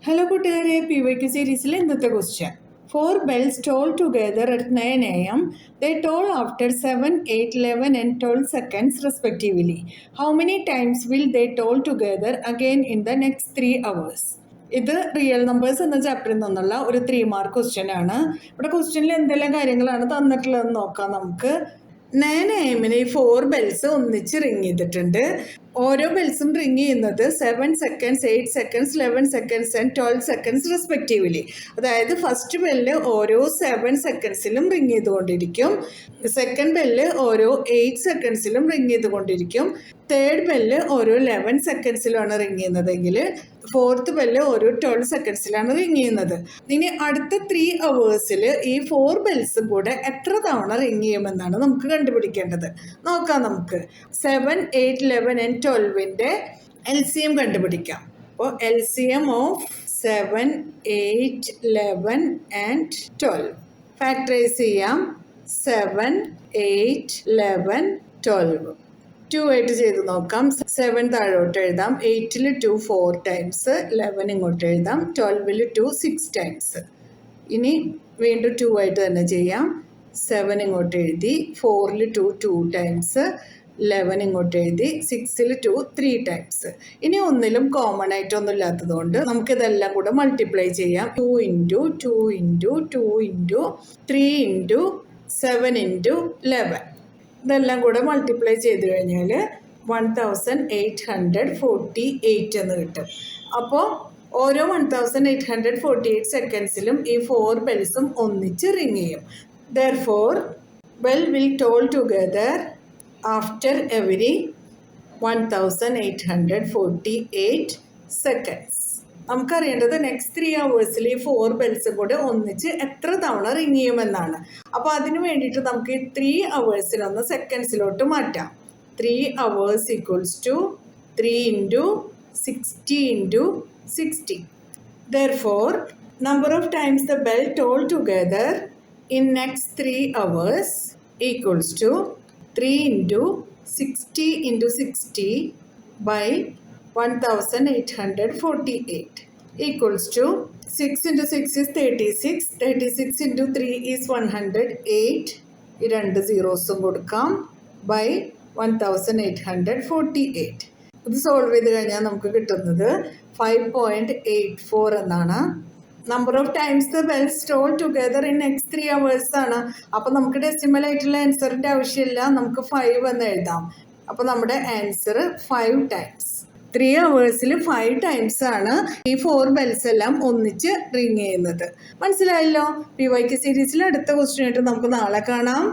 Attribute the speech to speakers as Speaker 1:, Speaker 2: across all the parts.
Speaker 1: Hello കൂട്ടുകാരെ, PYQ സീരീസിലെ ഇന്നത്തെ question. 4 bells toll together at 9 a.m. They toll after 7, 8, 11 and 12 seconds respectively. How many times will they toll together again in the next 3 hours? ഇത് real numbers എന്ന ചാപ്റ്ററിൽ നിന്നുള്ള ഒരു 3 mark question ആണ്. ഇവിടെ ക്വസ്റ്റ്യനിൽ എന്തെല്ലാം കാര്യങ്ങളാണ് തന്നിട്ടുള്ളതെന്ന് നോക്കാം നമുക്ക്. 9 AM ഈ 4 ബെൽസ് ഒന്നിച്ച് റിങ് ചെയ്തിട്ടുണ്ട്. ഓരോ ബെൽസും റിങ് ചെയ്യുന്നത് 7 seconds, 8 seconds, 11 seconds and 12 seconds respectively. അതായത് ഫസ്റ്റ് ബെല്ല് ഓരോ 7 സെക്കൻഡ്സിലും റിങ് ചെയ്തുകൊണ്ടിരിക്കും, സെക്കൻഡ് ബെല്ല് ഓരോ 8 സെക്കൻഡ്സിലും റിങ് ചെയ്തുകൊണ്ടിരിക്കും, തേർഡ് ബെല്ല് ഓരോ 11 സെക്കൻഡ്സിലാണ് റിങ് ചെയ്യുന്നതെങ്കിൽ ഫോർത്ത് ബെല്ല് ഓരോ 12 സെക്കൻഡ്സിലാണ് റിങ് ചെയ്യുന്നത്. ഇനി അടുത്ത 3 അവേഴ്സിൽ ഈ 4 ബെൽസും കൂടെ എത്ര തവണ റിങ് ചെയ്യുമെന്നാണ് നമുക്ക് കണ്ടുപിടിക്കേണ്ടത്. നോക്കാം നമുക്ക്. 7, 8, 11 and 12ൻ്റെ LCM കണ്ടുപിടിക്കാം. അപ്പോൾ LCM ഓഫ് 7, 8, 11 and 12 ഫാക്ടറൈസ് ചെയ്യാം. 7, 8, 11, 12 2 ആയിട്ട് ചെയ്ത് നോക്കാം. 7 താഴോട്ട് എഴുതാം, 8ൽ 2 4 ടൈംസ്, 11 ഇങ്ങോട്ട് എഴുതാം, 12ൽ 2 6 ടൈംസ്. ഇനി വീണ്ടും 2 ആയിട്ട് തന്നെ ചെയ്യാം. 7 ഇങ്ങോട്ട് എഴുതി, 4ൽ 2 2 ടൈംസ്, 11 ഇങ്ങോട്ട് എഴുതി, 6ൽ 2 3 ടൈംസ്. ഇനി ഒന്നിലും കോമൺ ആയിട്ടൊന്നും ഇല്ലാത്തത് കൊണ്ട് നമുക്കിതെല്ലാം കൂടെ മൾട്ടിപ്ലൈ ചെയ്യാം. 2 into 2 into 2 into 3 into 7 into 11 ഇതെല്ലാം കൂടെ മൾട്ടിപ്ലൈ ചെയ്ത് കഴിഞ്ഞാൽ 1848 എന്ന് കിട്ടും. അപ്പോൾ ഓരോ 1848 സെക്കൻഡ്സിലും ഈ 4 ബെൽസും ഒന്നിച്ച് റിങ് ചെയ്യും. Therefore, bell will toll together after every 1848 seconds. നമുക്കറിയേണ്ടത് next 3 അവേഴ്സിൽ ഈ 4 ബെൽസും കൂടെ ഒന്നിച്ച് എത്ര തവണ റിങ് ചെയ്യുമെന്നാണ്. അപ്പോൾ അതിന് വേണ്ടിയിട്ട് നമുക്ക് ഈ 3 അവേഴ്സിലൊന്ന് സെക്കൻഡ്സിലോട്ട് മാറ്റാം. 3 hours equals to 3 into 60 into 60. Therefore, number of times the bell toll together in next 3 hours equals to 3 into 60 into 60 by 1848 equals to 6 into 6 is 36, 36 into 3 is 108, ഈ 2 സീറോസും കൊടുക്കാം, by 1848. ഇത് സോൾവ് ചെയ്ത് കഴിഞ്ഞാൽ നമുക്ക് കിട്ടുന്നത് 5.84 എന്നാണ്. Number of times the bells toll together in next 3 hours ആണ്. അപ്പോൾ നമുക്ക് ഡെസിമൽ ആയിട്ടുള്ള ആൻസറിൻ്റെ ആവശ്യമില്ല, നമുക്ക് 5 എന്ന് എഴുതാം. അപ്പോൾ നമ്മുടെ ആൻസർ 5 ടൈംസ്. 3 അവേഴ്സിൽ 5 ടൈംസ് ആണ് ഈ 4 ബെൽസ് എല്ലാം ഒന്നിച്ച് റിങ് ചെയ്യുന്നത്. മനസ്സിലായല്ലോ? PYQ സീരീസിൽ അടുത്ത ക്വസ്റ്റ്യൻ ആയിട്ട് നമുക്ക് നാളെ കാണാം.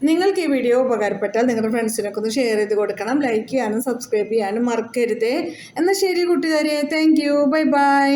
Speaker 1: നിങ്ങൾക്ക് ഈ വീഡിയോ ഉപകാരപ്പെട്ടാൽ നിങ്ങളുടെ ഫ്രണ്ട്സിനൊക്കെ ഒന്ന് ഷെയർ ചെയ്ത് കൊടുക്കണം, ലൈക്ക് ചെയ്യാനും സബ്സ്ക്രൈബ് ചെയ്യാനും മറക്കരുതേ. എന്നാൽ ശരി കൂട്ടുകാരെ, താങ്ക് യു, ബൈ ബൈ.